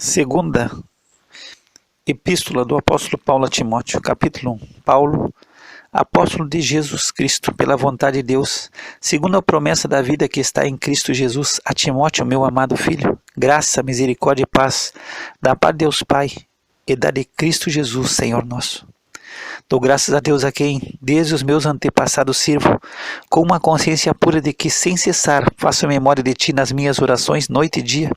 Segunda Epístola do Apóstolo Paulo a Timóteo, capítulo 1. Paulo, apóstolo de Jesus Cristo, pela vontade de Deus, segundo a promessa da vida que está em Cristo Jesus, a Timóteo, meu amado filho, graça, misericórdia e paz, da parte de Deus Pai e da de Cristo Jesus, Senhor nosso. Dou graças a Deus a quem, desde os meus antepassados, sirvo, com uma consciência pura de que, sem cessar, faço memória de Ti nas minhas orações, noite e dia,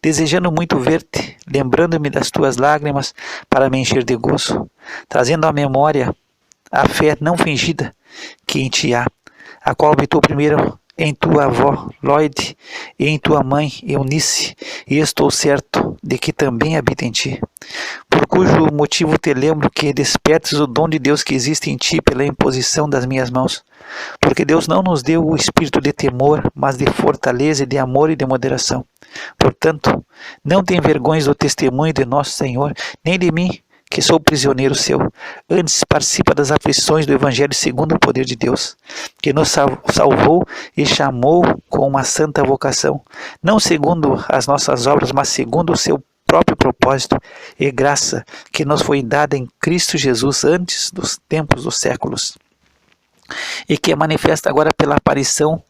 desejando muito ver-te, lembrando-me das Tuas lágrimas para me encher de gozo, trazendo à memória a fé não fingida que em Ti há, a qual habitou primeiro em tua avó, Lloyd, e em tua mãe, Eunice, e estou certo de que também habita em ti. Por cujo motivo te lembro que despertes o dom de Deus que existe em ti pela imposição das minhas mãos. Porque Deus não nos deu o espírito de temor, mas de fortaleza, de amor e de moderação. Portanto, não te envergonhes do testemunho de nosso Senhor, nem de mim, que sou prisioneiro seu. Antes participa das aflições do Evangelho segundo o poder de Deus, que nos salvou e chamou com uma santa vocação, não segundo as nossas obras, mas segundo o seu próprio propósito e graça que nos foi dada em Cristo Jesus antes dos tempos dos séculos, e que é manifesta agora pela aparição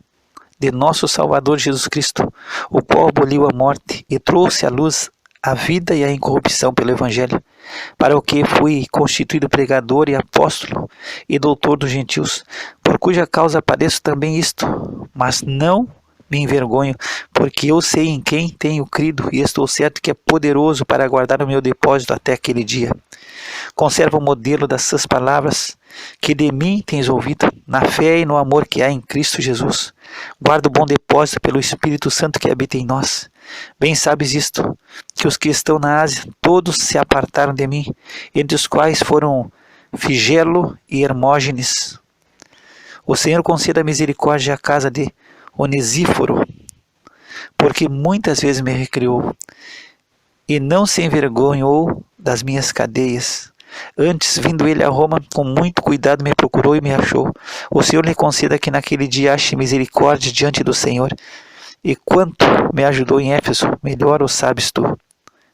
de nosso Salvador Jesus Cristo, o qual aboliu a morte e trouxe à luz a vida e a incorrupção pelo Evangelho, para o que fui constituído pregador e apóstolo e doutor dos gentios, por cuja causa padeço também isto, mas não me envergonho, porque eu sei em quem tenho crido e estou certo que é poderoso para guardar o meu depósito até aquele dia. Conserva o modelo dessas palavras que de mim tens ouvido, na fé e no amor que há em Cristo Jesus. Guarda o bom depósito pelo Espírito Santo que habita em nós. Bem sabes isto, que os que estão na Ásia, todos se apartaram de mim, entre os quais foram Figelo e Hermógenes. O Senhor conceda misericórdia à casa de Onesíforo, porque muitas vezes me recriou, e não se envergonhou das minhas cadeias. Antes, vindo ele a Roma, com muito cuidado me procurou e me achou. O Senhor lhe conceda que naquele dia ache misericórdia diante do Senhor. E quanto me ajudou em Éfeso, melhor o sabes tu.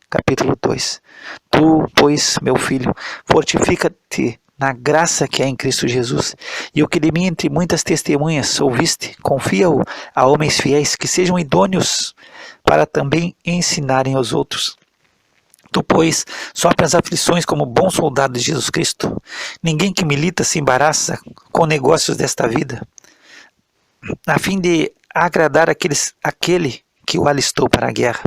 Capítulo 2. Tu, pois, meu filho, fortifica-te na graça que há em Cristo Jesus, e o que de mim entre muitas testemunhas ouviste, confia-o a homens fiéis, que sejam idôneos para também ensinarem aos outros. Tu, pois, sofre as aflições como bom soldado de Jesus Cristo. Ninguém que milita se embaraça com negócios desta vida, a fim de agradar aquele que o alistou para a guerra.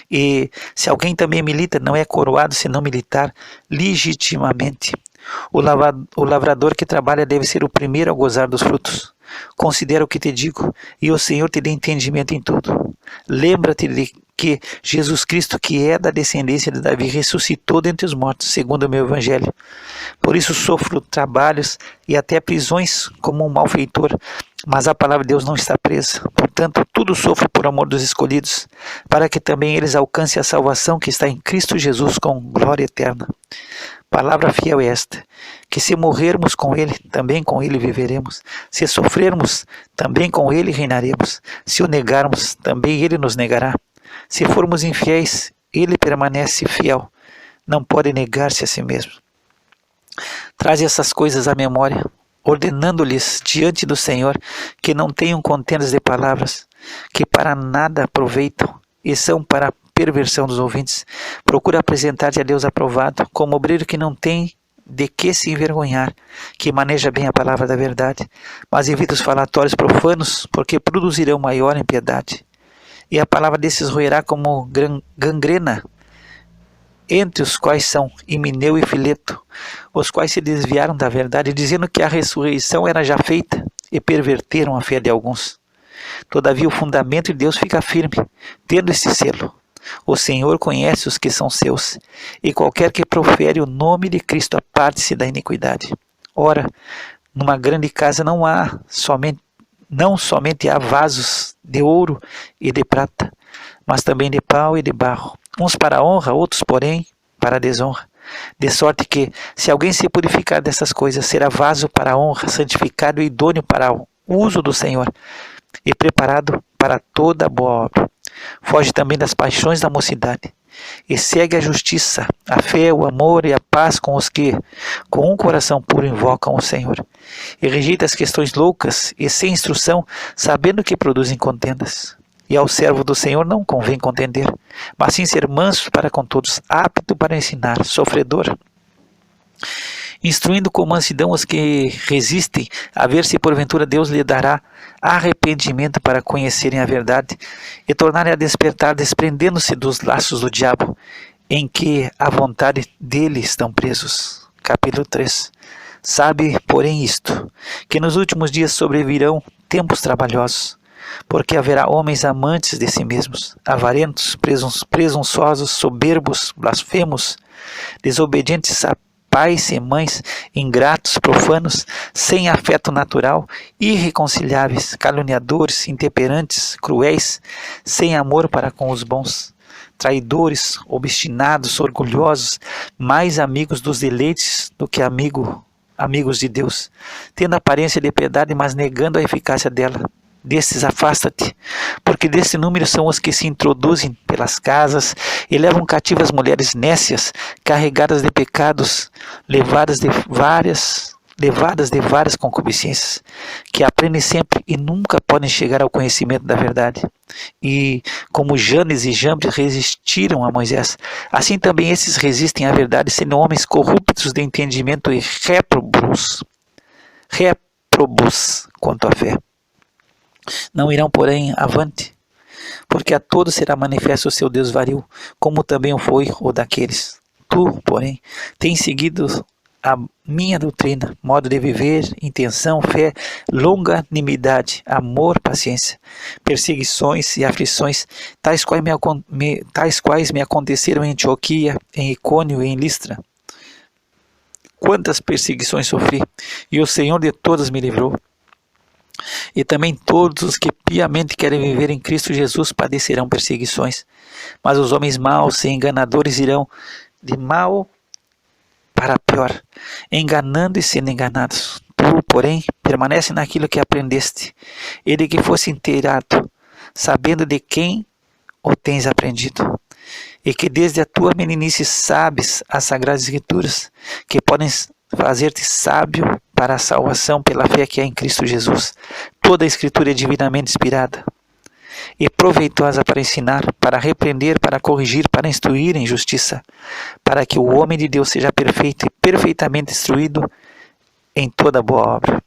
E se alguém também milita, não é coroado senão militar legitimamente. O lavrador que trabalha deve ser o primeiro a gozar dos frutos. Considera o que te digo, e o Senhor te dê entendimento em tudo. Lembra-te de que Jesus Cristo, que é da descendência de Davi, ressuscitou dentre os mortos, segundo o meu Evangelho. Por isso sofro trabalhos e até prisões como um malfeitor, mas a palavra de Deus não está presa. Portanto, tudo sofro por amor dos escolhidos, para que também eles alcancem a salvação que está em Cristo Jesus com glória eterna. Palavra fiel é esta, que se morrermos com Ele, também com Ele viveremos. Se sofrermos, também com Ele reinaremos. Se o negarmos, também Ele nos negará. Se formos infiéis, Ele permanece fiel. Não pode negar-se a si mesmo. Traze essas coisas à memória, ordenando-lhes diante do Senhor que não tenham contendas de palavras, que para nada aproveitam e são para perversão dos ouvintes. Procura apresentar-te a Deus aprovado, como obreiro que não tem de que se envergonhar, que maneja bem a palavra da verdade, mas evita os falatórios profanos, porque produzirão maior impiedade. E a palavra desses roerá como gangrena, entre os quais são Himeneu e Fileto, os quais se desviaram da verdade, dizendo que a ressurreição era já feita, e perverteram a fé de alguns. Todavia o fundamento de Deus fica firme, tendo este selo: o Senhor conhece os que são seus, e qualquer que profere o nome de Cristo aparte-se da iniquidade. Ora, numa grande casa não somente há vasos de ouro e de prata, mas também de pau e de barro, uns para a honra, outros, porém, para a desonra. De sorte que, se alguém se purificar dessas coisas, será vaso para a honra, santificado e idôneo para o uso do Senhor, e preparado para toda boa obra. Foge também das paixões da mocidade, e segue a justiça, a fé, o amor e a paz com os que, com um coração puro, invocam o Senhor, e rejeita as questões loucas e sem instrução, sabendo que produzem contendas. E ao servo do Senhor não convém contender, mas sim ser manso para com todos, apto para ensinar, sofredor, instruindo com mansidão os que resistem, a ver se porventura Deus lhe dará arrependimento para conhecerem a verdade e tornarem a despertar, desprendendo-se dos laços do diabo, em que a vontade dele estão presos. Capítulo 3. Sabe, porém, isto, que nos últimos dias sobrevirão tempos trabalhosos, porque haverá homens amantes de si mesmos, avarentos, presunçosos, soberbos, blasfemos, desobedientes a pais e mães, ingratos, profanos, sem afeto natural, irreconciliáveis, caluniadores, intemperantes, cruéis, sem amor para com os bons, traidores, obstinados, orgulhosos, mais amigos dos deleites do que amigos de Deus, tendo aparência de piedade, mas negando a eficácia dela. Destes afasta-te, porque desse número são os que se introduzem pelas casas e levam cativas mulheres nécias, carregadas de pecados, levadas de várias concupiscências, que aprendem sempre e nunca podem chegar ao conhecimento da verdade. E como Janes e Jambres resistiram a Moisés, assim também esses resistem à verdade, sendo homens corruptos de entendimento e réprobos quanto à fé. Não irão, porém, avante, porque a todos será manifesto o seu Deus vario, como também o foi o daqueles. Tu, porém, tens seguido a minha doutrina, modo de viver, intenção, fé, longanimidade, amor, paciência, perseguições e aflições, tais quais me aconteceram em Antioquia, em Icônio e em Listra. Quantas perseguições sofri, e o Senhor de todas me livrou. E também todos os que piamente querem viver em Cristo Jesus padecerão perseguições. Mas os homens maus e enganadores irão de mal para pior, enganando e sendo enganados. Tu, porém, permanece naquilo que aprendeste, e de que fosse inteirado, sabendo de quem o tens aprendido, e que desde a tua meninice sabes as Sagradas Escrituras, que podem fazer-te sábio para a salvação pela fé que há em Cristo Jesus. Toda a Escritura é divinamente inspirada e proveitosa para ensinar, para repreender, para corrigir, para instruir em justiça, para que o homem de Deus seja perfeito e perfeitamente instruído em toda boa obra.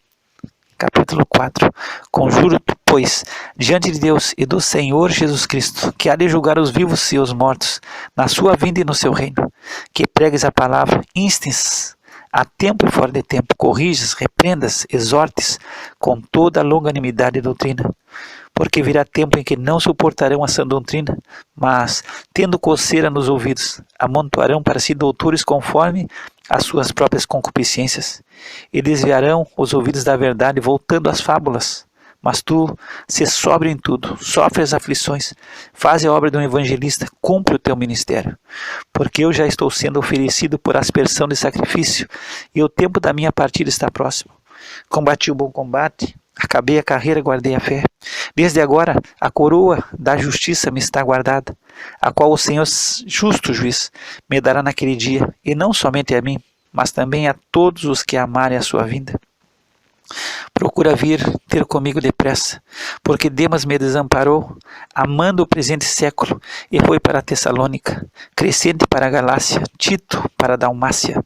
Capítulo 4. Conjuro-te, pois, diante de Deus e do Senhor Jesus Cristo, que há de julgar os vivos e os mortos, na sua vinda e no seu reino, que pregues a palavra, instes a tempo e fora de tempo, corrijas, repreendas, exortes, com toda a longanimidade e doutrina. Porque virá tempo em que não suportarão a sã doutrina, mas, tendo coceira nos ouvidos, amontoarão para si doutores conforme as suas próprias concupiscências, e desviarão os ouvidos da verdade, voltando às fábulas. Mas tu, se sóbrio em tudo, sofre as aflições, faz a obra de um evangelista, cumpre o teu ministério. Porque eu já estou sendo oferecido por aspersão de sacrifício, e o tempo da minha partida está próximo. Combati o bom combate, acabei a carreira, guardei a fé. Desde agora, a coroa da justiça me está guardada, a qual o Senhor, justo juiz, me dará naquele dia, e não somente a mim, mas também a todos os que amarem a sua vinda. Procura vir ter comigo depressa, porque Demas me desamparou, amando o presente século, e foi para a Tessalônica, Crescente para a Galácia, Tito para a Dalmácia.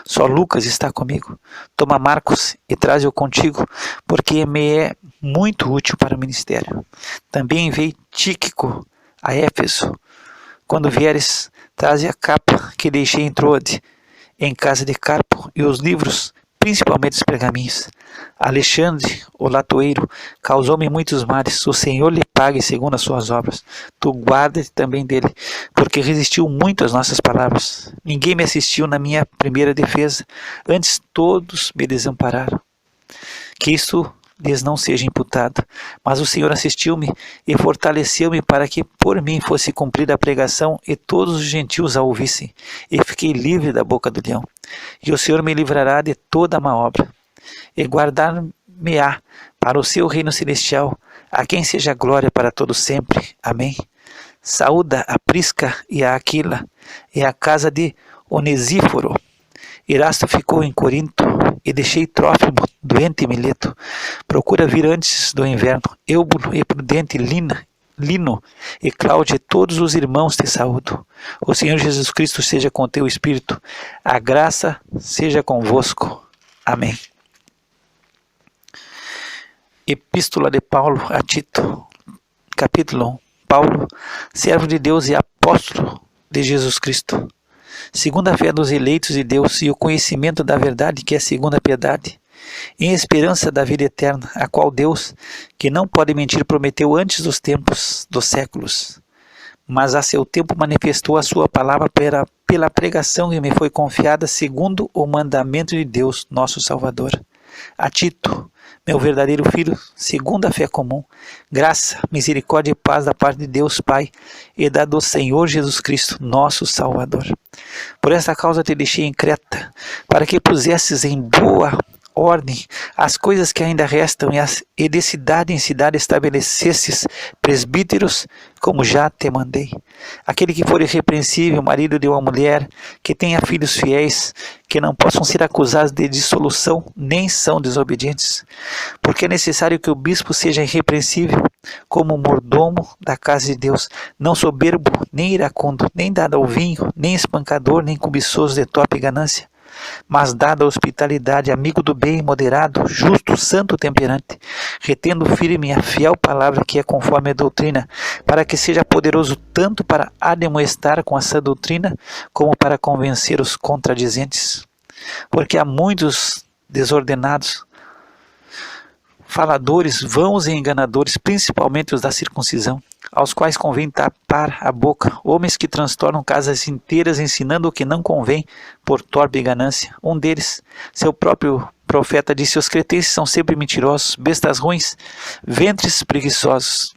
Só Lucas está comigo. Toma Marcos e traze-o contigo, porque me é muito útil para o ministério. Também enviei Tíquico a Éfeso. Quando vieres, traze a capa que deixei em Troade, em casa de Carpo, e os livros, principalmente os pergaminhos. Alexandre, o latoeiro, causou-me muitos males. O Senhor lhe pague segundo as suas obras. Tu guarda-te também dele, porque resistiu muito às nossas palavras. Ninguém me assistiu na minha primeira defesa, antes todos me desampararam. Que isto lhes não seja imputado, mas o Senhor assistiu-me e fortaleceu-me para que por mim fosse cumprida a pregação e todos os gentios a ouvissem, e fiquei livre da boca do leão. E o Senhor me livrará de toda a má obra, e guardar-me-á para o seu reino celestial, a quem seja glória para todo sempre. Amém. Saúda a Prisca e a Aquila, e a casa de Onesíforo. Erasto ficou em Corinto, e deixei Trófimo doente em Mileto. Procura vir antes do inverno. Eubulo e Prudente, Lino e Cláudia, todos os irmãos te saúdo. O Senhor Jesus Cristo seja com teu espírito. A graça seja convosco. Amém. Epístola de Paulo a Tito, capítulo 1. Paulo, servo de Deus e apóstolo de Jesus Cristo, segundo a fé dos eleitos de Deus e o conhecimento da verdade que é segundo a piedade, em esperança da vida eterna, a qual Deus, que não pode mentir, prometeu antes dos tempos dos séculos, mas a seu tempo manifestou a sua palavra pela pregação que me foi confiada segundo o mandamento de Deus, nosso Salvador. A Tito, meu verdadeiro filho, segundo a fé comum, graça, misericórdia e paz da parte de Deus Pai e da do Senhor Jesus Cristo, nosso Salvador. Por esta causa te deixei em Creta, para que pusesses em boa ordem as coisas que ainda restam e de cidade em cidade estabelecesses presbíteros, como já te mandei. Aquele que for irrepreensível, marido de uma mulher, que tenha filhos fiéis, que não possam ser acusados de dissolução, nem são desobedientes. Porque é necessário que o bispo seja irrepreensível, como mordomo da casa de Deus, não soberbo, nem iracundo, nem dado ao vinho, nem espancador, nem cobiçoso de torpe ganância, mas dado a hospitalidade, amigo do bem, moderado, justo, santo, temperante, retendo firme a fiel palavra que é conforme a doutrina, para que seja poderoso tanto para admoestar com a sã doutrina, como para convencer os contradizentes. Porque há muitos desordenados, faladores, vãos e enganadores, principalmente os da circuncisão, aos quais convém tapar a boca, homens que transtornam casas inteiras ensinando o que não convém por torpe ganância. Um deles, seu próprio profeta, disse: os cretenses são sempre mentirosos, bestas ruins, ventres preguiçosos.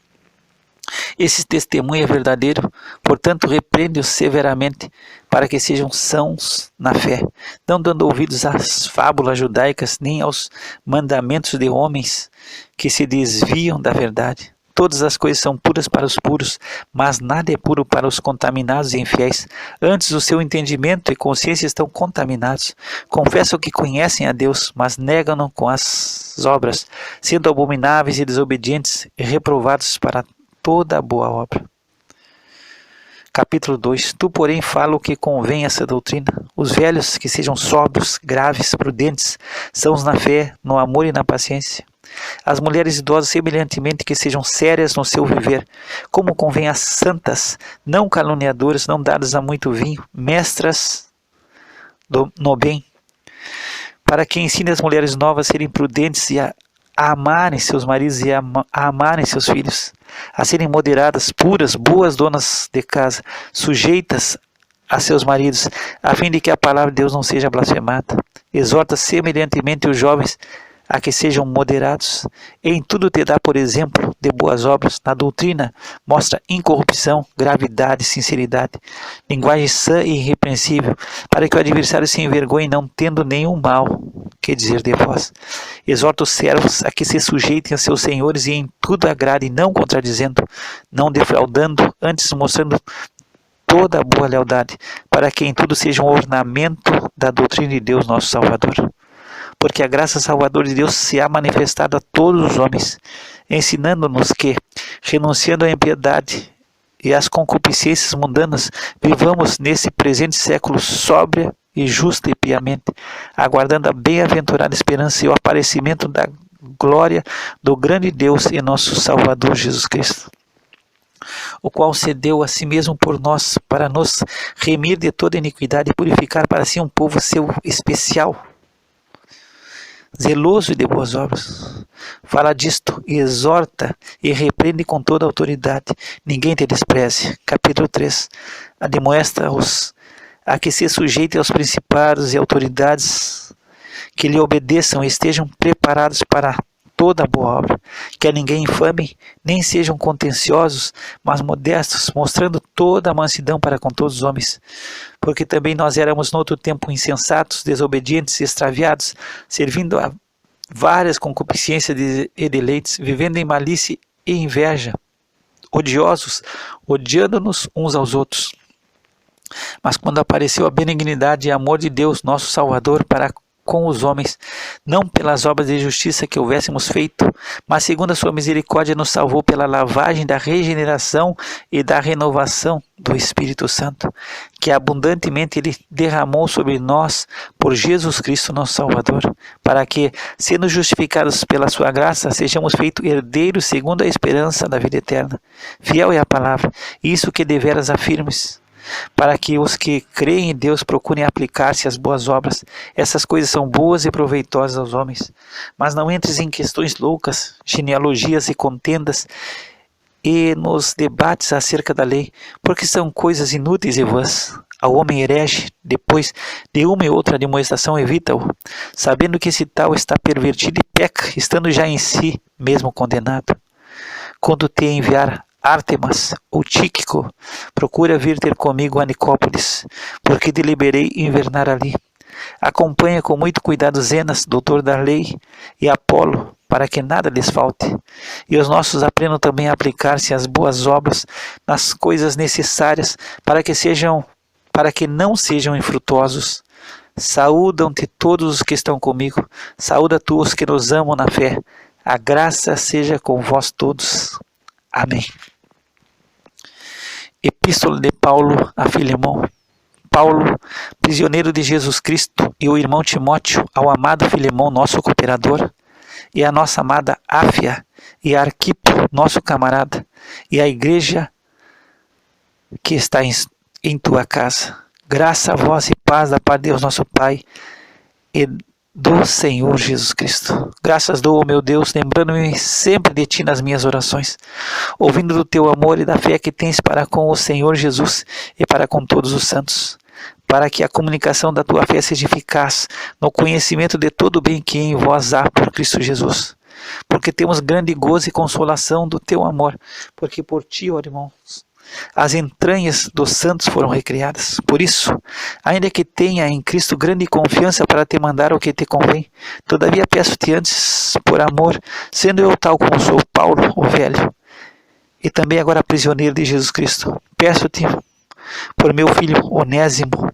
Esse testemunho é verdadeiro, portanto repreende-os severamente, para que sejam sãos na fé, não dando ouvidos às fábulas judaicas, nem aos mandamentos de homens que se desviam da verdade. Todas as coisas são puras para os puros, mas nada é puro para os contaminados e infiéis. Antes o seu entendimento e consciência estão contaminados. Confessam que conhecem a Deus, mas negam-no com as obras, sendo abomináveis e desobedientes e reprovados para toda a boa obra. Capítulo 2. Tu, porém, fala o que convém a essa doutrina. Os velhos que sejam sóbrios, graves, prudentes, sãos na fé, no amor e na paciência. As mulheres idosas, semelhantemente, que sejam sérias no seu viver, como convém às santas, não caluniadoras, não dadas a muito vinho, mestras no bem, para que ensine as mulheres novas a serem prudentes e a amarem seus maridos e a amarem seus filhos, a serem moderadas, puras, boas donas de casa, sujeitas a seus maridos, a fim de que a palavra de Deus não seja blasfemada. Exorta semelhantemente os jovens a que sejam moderados. Em tudo te dá, por exemplo, de boas obras. Na doutrina mostra incorrupção, gravidade, sinceridade, linguagem sã e irrepreensível, para que o adversário se envergonhe, não tendo nenhum mal que dizer de vós. Exorta os servos a que se sujeitem a seus senhores e em tudo agradem, não contradizendo, não defraudando, antes mostrando toda a boa lealdade, para que em tudo seja um ornamento da doutrina de Deus, nosso Salvador. Porque a graça salvadora de Deus se há manifestado a todos os homens, ensinando-nos que, renunciando à impiedade e às concupiscências mundanas, vivamos nesse presente século sóbria e justa e piamente, aguardando a bem-aventurada esperança e o aparecimento da glória do grande Deus e nosso Salvador Jesus Cristo, o qual se deu a si mesmo por nós, para nos remir de toda iniquidade e purificar para si um povo seu especial, zeloso e de boas obras. Fala disto e exorta e repreende com toda a autoridade. Ninguém te despreze. Capítulo 3. Admoesta-os a que se sujeitem aos principados e autoridades, que lhe obedeçam e estejam preparados para toda a boa obra, que a ninguém infame, nem sejam contenciosos, mas modestos, mostrando toda a mansidão para com todos os homens. Porque também nós éramos no outro tempo insensatos, desobedientes, extraviados, servindo a várias concupiscências e deleites, vivendo em malícia e inveja, odiosos, odiando-nos uns aos outros. Mas quando apareceu a benignidade e amor de Deus, nosso Salvador, para com os homens, não pelas obras de justiça que houvéssemos feito, mas segundo a sua misericórdia nos salvou pela lavagem da regeneração e da renovação do Espírito Santo, que abundantemente Ele derramou sobre nós por Jesus Cristo, nosso Salvador, para que, sendo justificados pela sua graça, sejamos feitos herdeiros segundo a esperança da vida eterna. Fiel é a palavra, isso que deveras afirmes, para que os que creem em Deus procurem aplicar-se às boas obras. Essas coisas são boas e proveitosas aos homens. Mas não entres em questões loucas, genealogias e contendas, e nos debates acerca da lei, porque são coisas inúteis e vãs. Ao homem herege, depois de uma e outra demonstração, evita-o, sabendo que esse tal está pervertido e peca, estando já em si mesmo condenado. Quando te enviar Ártemas ou Tíquico, procura vir ter comigo a Nicópolis, porque deliberei invernar ali. Acompanha com muito cuidado Zenas, doutor da lei, e Apolo, para que nada lhes falte. E os nossos aprendam também a aplicar-se às boas obras, nas coisas necessárias, para que não sejam infrutuosos. Saúdam-te todos os que estão comigo. Saúda tu os que nos amam na fé. A graça seja com vós todos. Amém. Epístola de Paulo a Filemão. Paulo, prisioneiro de Jesus Cristo, e o irmão Timóteo, ao amado Filemão, nosso cooperador, e a nossa amada Áfia, e a Arquipo, nosso camarada, e a igreja que está em tua casa. Graça a vós e paz da parte de Deus nosso Pai e do Senhor Jesus Cristo. Graças dou ao meu Deus, lembrando-me sempre de ti nas minhas orações, ouvindo do teu amor e da fé que tens para com o Senhor Jesus e para com todos os santos, para que a comunicação da tua fé seja eficaz no conhecimento de todo o bem que em vós há por Cristo Jesus. Porque temos grande gozo e consolação do teu amor, porque por ti, ó irmãos, as entranhas dos santos foram recriadas. Por isso, ainda que tenha em Cristo grande confiança para te mandar o que te convém, todavia peço-te antes, por amor, sendo eu tal como sou, Paulo, o velho, e também agora prisioneiro de Jesus Cristo, peço-te por meu filho Onésimo,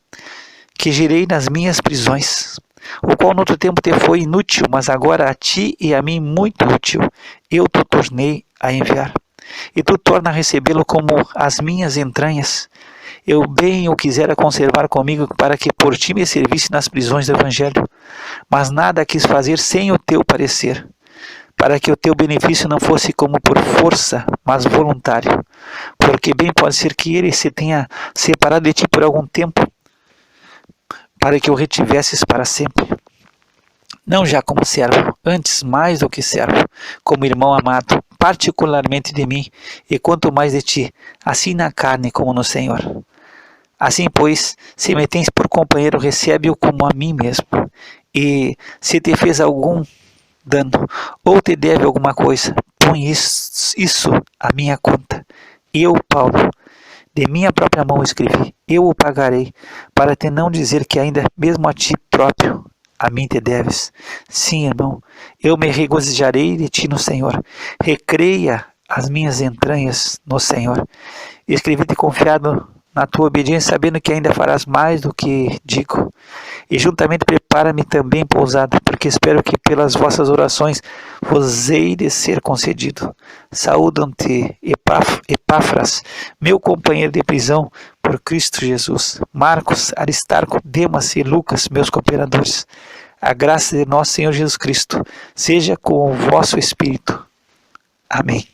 que girei nas minhas prisões, o qual no outro tempo te foi inútil, mas agora a ti e a mim muito útil, eu te tornei a enviar. E tu torna a recebê-lo como as minhas entranhas. Eu bem o quisera conservar comigo, para que por ti me servisse nas prisões do Evangelho, mas nada quis fazer sem o teu parecer, para que o teu benefício não fosse como por força, mas voluntário, porque bem pode ser que ele se tenha separado de ti por algum tempo, para que o retivesses para sempre. Não já como servo, antes mais do que servo, como irmão amado, particularmente de mim, e quanto mais de ti, assim na carne como no Senhor. Assim, pois, se me tens por companheiro, recebe-o como a mim mesmo. E se te fez algum dano, ou te deve alguma coisa, põe isso à minha conta. Eu, Paulo, de minha própria mão escrevi, eu o pagarei, para te não dizer que ainda mesmo a ti próprio, a mim te deves. Sim, irmão, eu me regozijarei de ti no Senhor. Recreia as minhas entranhas no Senhor. Escrevi-te confiado na tua obediência, sabendo que ainda farás mais do que digo. E juntamente prepara-me também pousada, porque espero que pelas vossas orações vos hei de ser concedido. Saúdam-te, Epáfras, meu companheiro de prisão, por Cristo Jesus. Marcos, Aristarco, Demas e Lucas, meus cooperadores. A graça de nosso Senhor Jesus Cristo seja com o vosso espírito. Amém.